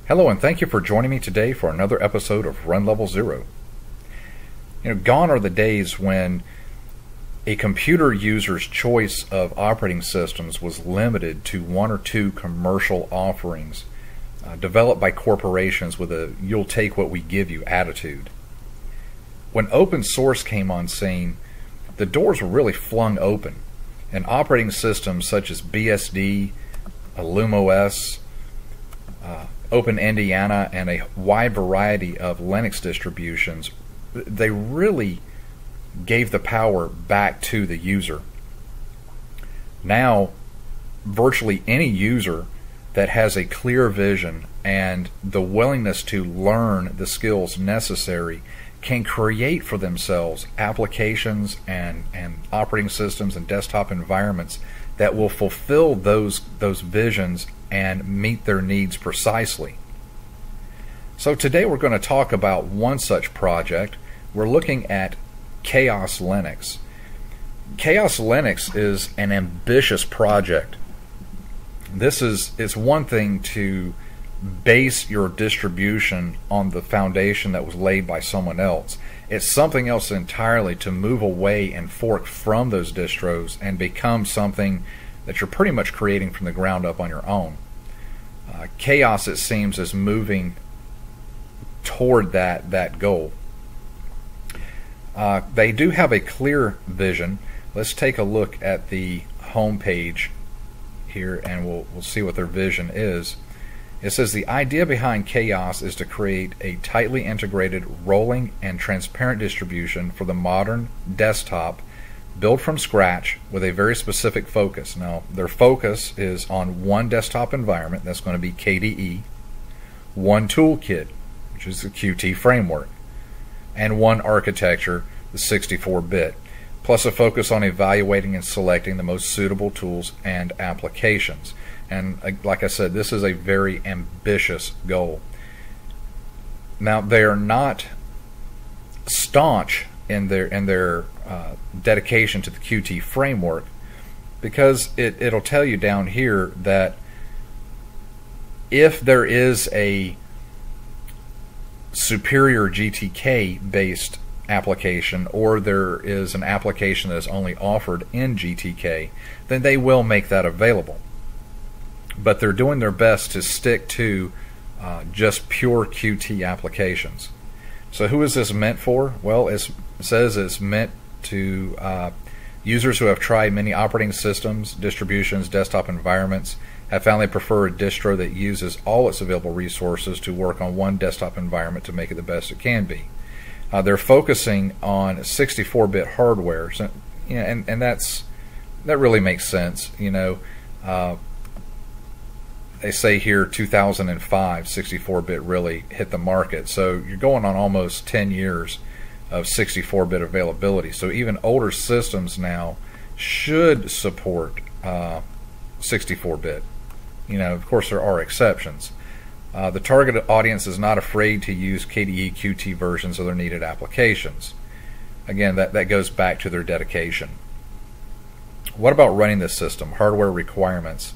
Hello and thank you for joining me today for another episode of Run Level Zero. Gone are the days when a computer user's choice of operating systems was limited to one or two commercial offerings developed by corporations with a "you'll take what we give you" attitude. When open source came on scene, the doors were really flung open, and operating systems such as BSD, LumaOS, Open Indiana, and a wide variety of Linux distributions, they really gave the power back to the user. Now, virtually any user that has a clear vision and the willingness to learn the skills necessary can create for themselves applications and operating systems and desktop environments that will fulfill those visions and meet their needs precisely. So today we're going to talk about one such project. We're looking at KaOS Linux. KaOS Linux is an ambitious project. It's one thing to base your distribution on the foundation that was laid by someone else. It's something else entirely to move away and fork from those distros and become something that you're pretty much creating from the ground up on your own. KaOS, it seems, is moving toward that goal. They do have a clear vision. Let's take a look at the home page here and we'll see what their vision is. It says the idea behind KaOS is to create a tightly integrated, rolling, and transparent distribution for the modern desktop, built from scratch with a very specific focus. Now, their focus is on one desktop environment, that's going to be KDE, one toolkit, which is the Qt framework, and one architecture, the 64-bit, plus a focus on evaluating and selecting the most suitable tools and applications. And like I said, this is a very ambitious goal. Now, they are not staunch in their dedication to the Qt framework, because it'll tell you down here that if there is a superior GTK based application, or there is an application that is only offered in GTK, then they will make that available. But they're doing their best to stick to just pure Qt applications. So who is this meant for? Well, it says it's meant to users who have tried many operating systems, distributions, desktop environments, have found they prefer a distro that uses all its available resources to work on one desktop environment to make it the best it can be. They're focusing on 64-bit hardware, so, and that really makes sense. They say here 2005 64-bit really hit the market, so you're going on almost 10 years of 64-bit availability. So even older systems now should support 64-bit. Of course there are exceptions. The target audience is not afraid to use KDE Qt versions of their needed applications. Again, that goes back to their dedication. What about running this system? Hardware requirements.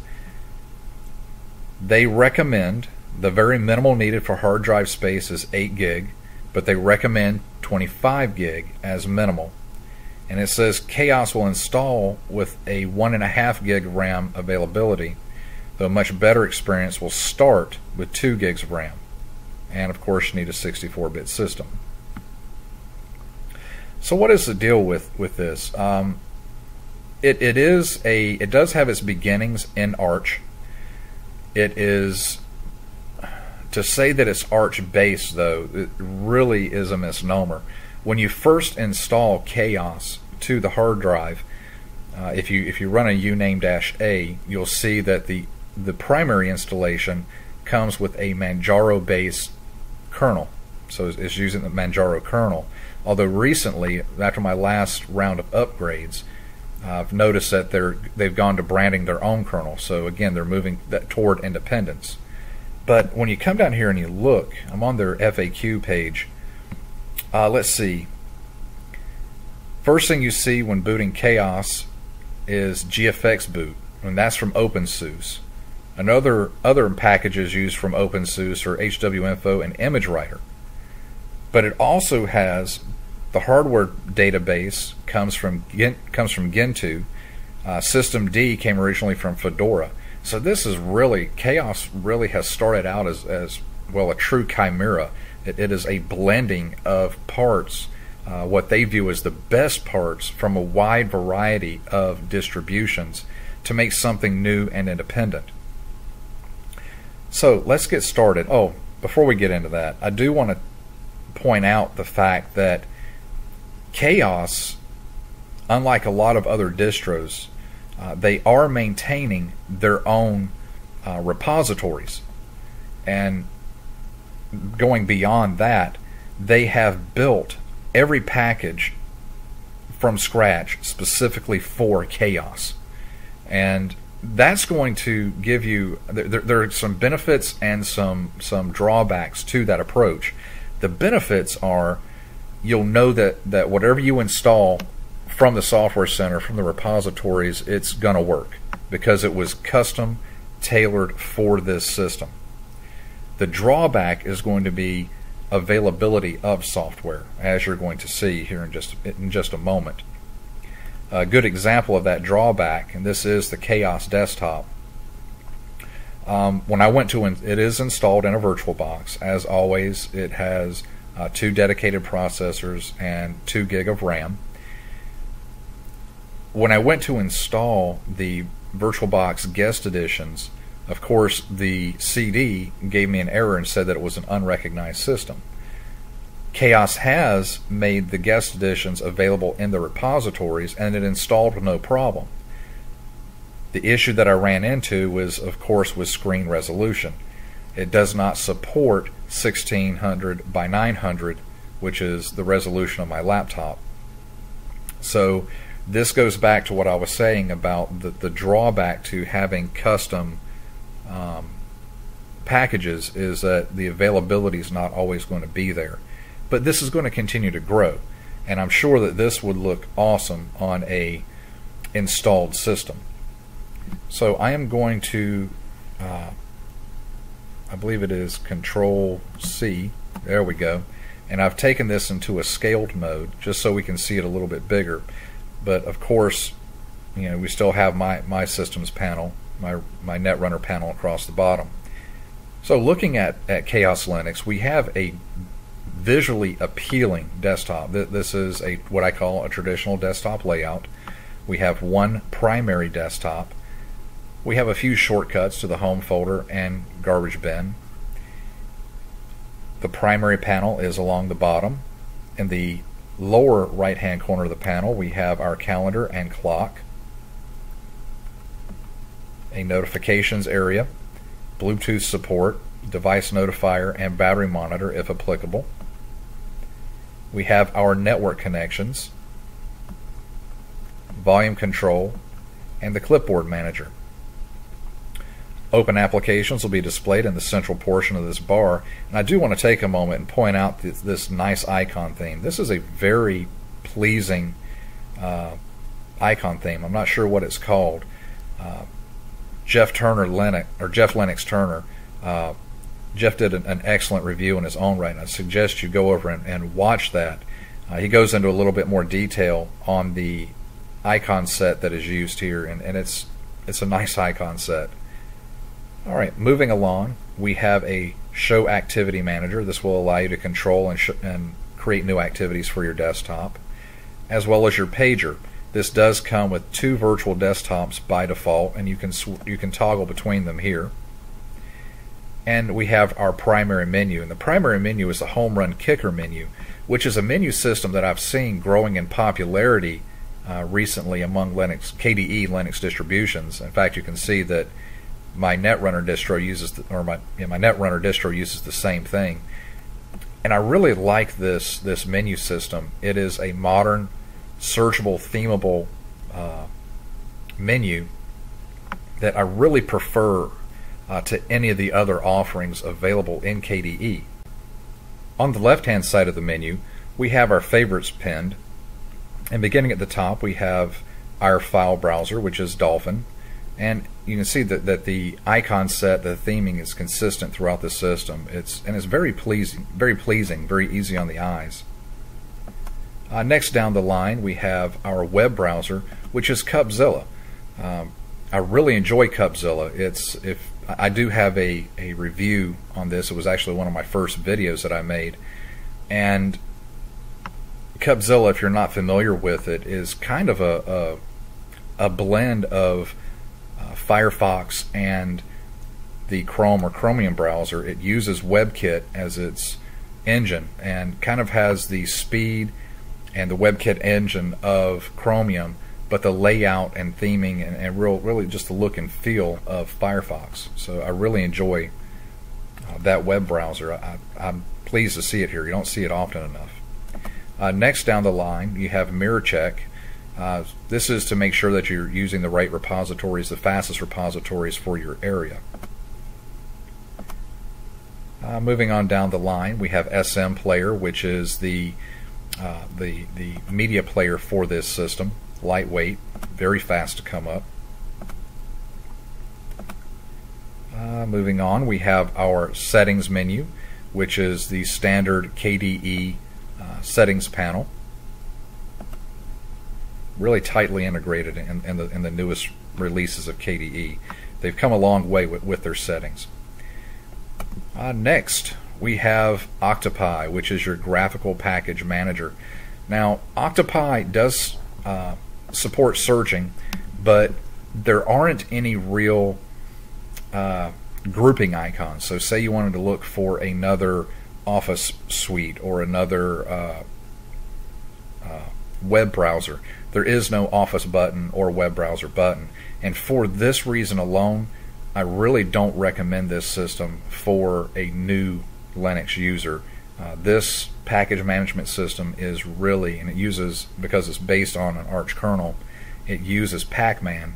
They recommend the very minimal needed for hard drive space is 8 gig, but they recommend 25 gig as minimal. And it says KaOS will install with a 1.5 gig RAM availability, though a much better experience will start with 2 gigs of RAM. And of course you need a 64-bit system. So what is the deal with this? It does have its beginnings in Arch. It is, to say that it's Arch based though, it really is a misnomer. When you first install KaOS to the hard drive, if you run a uname-a, you'll see that the primary installation comes with a Manjaro based kernel. So it's using the Manjaro kernel. Although recently, after my last round of upgrades, I've noticed that they've gone to branding their own kernel. So again, they're moving toward independence. But when you come down here and you look, I'm on their FAQ page. Let's see. First thing you see when booting KaOS is GFX boot, and that's from OpenSUSE. Other packages used from OpenSUSE are HWinfo and ImageWriter. But it also has the hardware database comes from Gentoo. Systemd came originally from Fedora. So this is really, KaOS really has started out as well a true chimera. It is a blending of parts, what they view as the best parts from a wide variety of distributions to make something new and independent. So let's get started. Oh, before we get into that, I do want to point out the fact that KaOS, unlike a lot of other distros, they are maintaining their own repositories. And going beyond that, they have built every package from scratch specifically for KaOS. And that's going to give you, there are some benefits and some drawbacks to that approach. The benefits are you'll know that whatever you install from the Software Center, from the repositories, it's going to work because it was custom tailored for this system. The drawback is going to be availability of software, as you're going to see here in just a moment. A good example of that drawback, and this is the KaOS desktop. When I went to it is installed in a VirtualBox. As always, it has 2 dedicated processors and 2 gig of RAM. When I went to install the VirtualBox guest editions, of course the CD gave me an error and said that it was an unrecognized system. KaOS has made the guest editions available in the repositories, and it installed with no problem. The issue that I ran into was, of course, with screen resolution. It does not support 1600 by 900, which is the resolution of my laptop. So this goes back to what I was saying about the drawback to having custom packages is that the availability is not always going to be there. But this is going to continue to grow, and I'm sure that this would look awesome on a installed system. So I am going to, I believe it is Control C, there we go, and I've taken this into a scaled mode just so we can see it a little bit bigger. But of course, you know, we still have my systems panel, my Netrunner panel across the bottom. So looking at KaOS Linux, we have a visually appealing desktop. This is what I call a traditional desktop layout. We have one primary desktop. We have a few shortcuts to the home folder and garbage bin. The primary panel is along the bottom. In the lower right hand corner of the panel, we have our calendar and clock, a notifications area, Bluetooth support, device notifier, and battery monitor if applicable. We have our network connections, volume control, and the clipboard manager. Open applications will be displayed in the central portion of this bar, and I do want to take a moment and point out this nice icon theme. This is a very pleasing icon theme. I'm not sure what it's called. Jeff Lennox Turner, Jeff did an excellent review in his own right, and I suggest you go over and watch that. He goes into a little bit more detail on the icon set that is used here, and it's a nice icon set. All right, moving along, we have a Show Activity Manager. This will allow you to control and create new activities for your desktop, as well as your pager. This does come with 2 virtual desktops by default, and you can toggle between them here. And we have our primary menu, and the primary menu is the home run kicker menu, which is a menu system that I've seen growing in popularity recently among KDE Linux distributions. In fact, you can see that my Netrunner distro uses my Netrunner distro uses the same thing, and I really like this menu system. It is a modern, searchable, themable menu that I really prefer to any of the other offerings available in KDE. On the left-hand side of the menu, we have our favorites pinned, and beginning at the top, we have our file browser, which is Dolphin. And you can see that the icon set, the theming is consistent throughout the system. It's very pleasing, very easy on the eyes. Next down the line, we have our web browser, which is KaOS. I really enjoy KaOS. I do have a review on this. It was actually one of my first videos that I made. And KaOS, if you're not familiar with it, is kind of a blend of Firefox and the Chrome or Chromium browser. It uses WebKit as its engine and kind of has the speed and the WebKit engine of Chromium, but the layout and theming and really just the look and feel of Firefox. So I really enjoy that web browser. I'm pleased to see it here. You don't see it often enough. Next down the line, you have Mirror Check. This is to make sure that you're using the right repositories, the fastest repositories for your area. Moving on down the line, we have SM Player, which is the media player for this system. Lightweight, very fast to come up. Moving on, we have our settings menu, which is the standard KDE settings panel. Really tightly integrated in the newest releases of KDE. They've come a long way with their settings. Next, we have Octopi, which is your graphical package manager. Now, Octopi does support searching, but there aren't any real grouping icons. So say you wanted to look for another Office suite or another web browser, there is no Office button or web browser button. And for this reason alone, I really don't recommend this system for a new Linux user. This package management system is really, and it uses, because it's based on an Arch kernel, it uses Pacman,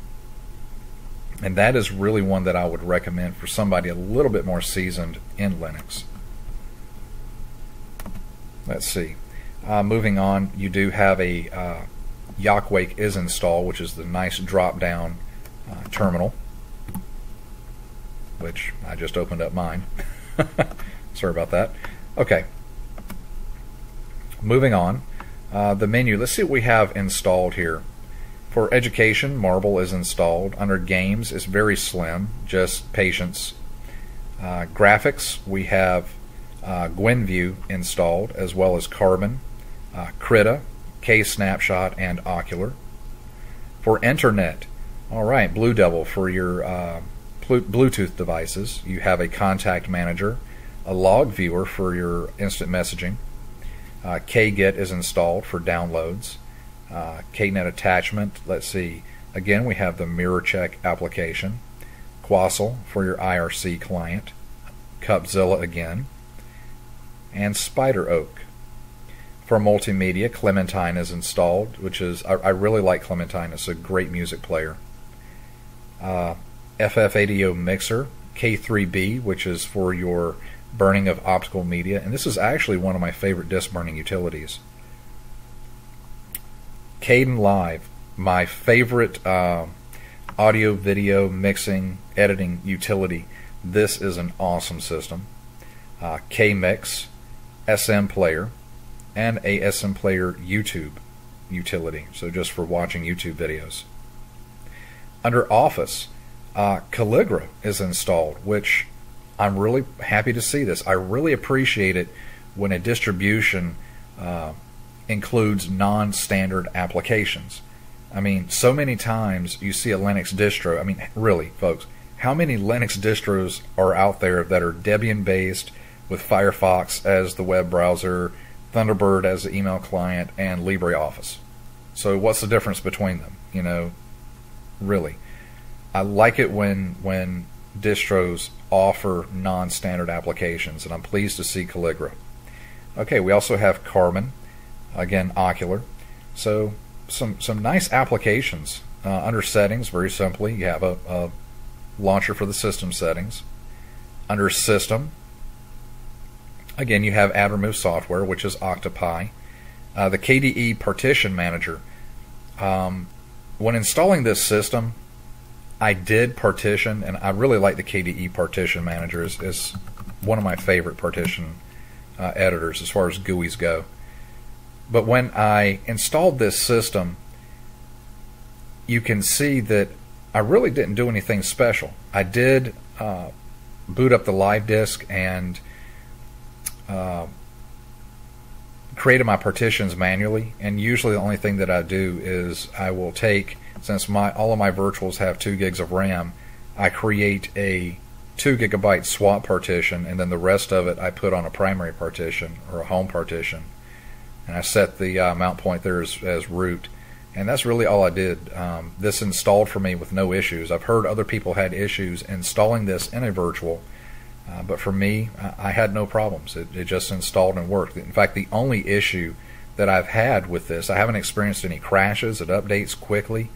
and that is really one that I would recommend for somebody a little bit more seasoned in Linux. Let's see. Moving on, you do have a Yockwake is installed, which is the nice drop-down terminal, which I just opened up mine. Sorry about that. Okay. Moving on, the menu. Let's see what we have installed here. For education, Marble is installed. Under games, it's very slim, just patience. Graphics, we have GwenView installed, as well as Carbon, Krita, K-Snapshot, and Ocular. For Internet, alright, Blue Devil for your Bluetooth devices. You have a Contact Manager, a Log Viewer for your instant messaging. KGet is installed for downloads. KNet attachment, let's see, again we have the Mirror Check application. Quassel for your IRC client. Cupzilla again. And Spider Oak. For multimedia, Clementine is installed, which is, I really like Clementine. It's a great music player. FF80 Mixer, K3B, which is for your burning of optical media, and this is actually one of my favorite disk burning utilities. Kdenlive, my favorite audio video mixing editing utility. This is an awesome system. KMix, SM Player, and a SM Player YouTube utility, so just for watching YouTube videos. Under Office, Calligra is installed, which I'm really happy to see this. I really appreciate it when a distribution includes non-standard applications. I mean, so many times you see a Linux distro. I mean, really, folks, how many Linux distros are out there that are Debian-based with Firefox as the web browser, Thunderbird as the email client, and LibreOffice? So what's the difference between them? You know, really. I like it when distros offer non-standard applications, and I'm pleased to see Calligra. Okay, we also have Carbon, again Ocular. So some nice applications. Under Settings, very simply, you have a launcher for the system settings. Under System, again you have Add Remove Software, which is Octopi. The KDE Partition Manager. When installing this system, I did partition, and I really like the KDE Partition Manager. Is one of my favorite partition editors as far as GUIs go. But when I installed this system, you can see that I really didn't do anything special. I did boot up the live disk and created my partitions manually, and usually the only thing that I do is I will take, since all of my virtuals have 2 gigs of RAM, I create a 2 gigabyte swap partition, and then the rest of it I put on a primary partition or a home partition, and I set the mount point there as root, and that's really all I did. This installed for me with no issues. I've heard other people had issues installing this in a virtual, but for me, I had no problems. It just installed and worked. In fact, the only issue that I've had with this, I haven't experienced any crashes. It updates quickly.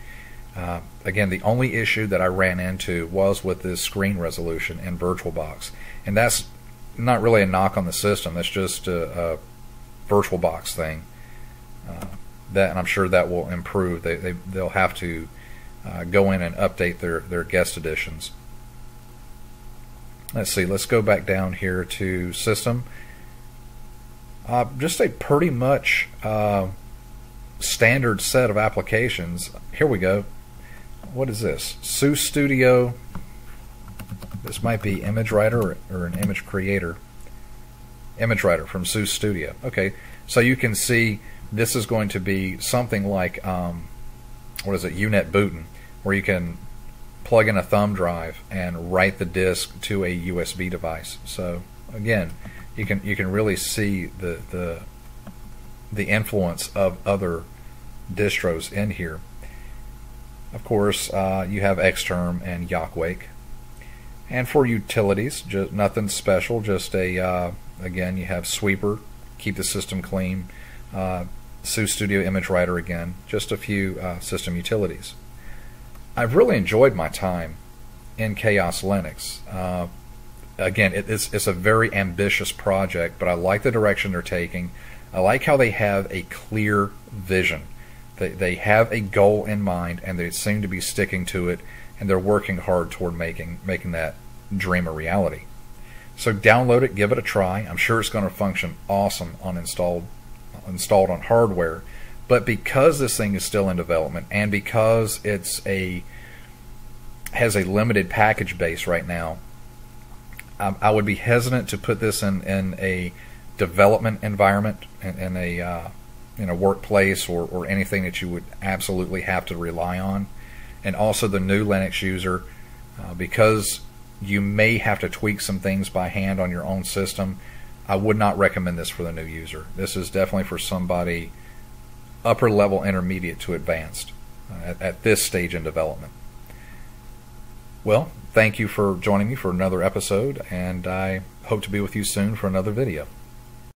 Again, the only issue that I ran into was with this screen resolution in VirtualBox, and that's not really a knock on the system. That's just a VirtualBox thing. And I'm sure that will improve. They'll have to go in and update their guest editions. Let's see. Let's go back down here to System. Just a pretty much standard set of applications. Here we go. What is this? SUSE Studio. This might be Image Writer or an Image Creator. Image Writer from SUSE Studio. Okay, so you can see this is going to be something like what is it? UNet bootin', where you can plug in a thumb drive and write the disk to a USB device. So again, you can really see the influence of other distros in here. Of course, you have Xterm and Yockwake. And for utilities, just nothing special. Just again, you have Sweeper, keep the system clean. SUSE Studio Image Writer again. Just a few system utilities. I've really enjoyed my time in KaOS Linux. Again, it's a very ambitious project, but I like the direction they're taking. I like how they have a clear vision. They have a goal in mind, and they seem to be sticking to it, and they're working hard toward making that dream a reality. So download it, give it a try. I'm sure it's going to function awesome on installed on hardware. But because this thing is still in development, and because has a limited package base right now, I would be hesitant to put this in a development environment, in a workplace or anything that you would absolutely have to rely on. And also the new Linux user, because you may have to tweak some things by hand on your own system, I would not recommend this for the new user. This is definitely for somebody upper level intermediate to advanced at this stage in development. Well, thank you for joining me for another episode, and I hope to be with you soon for another video.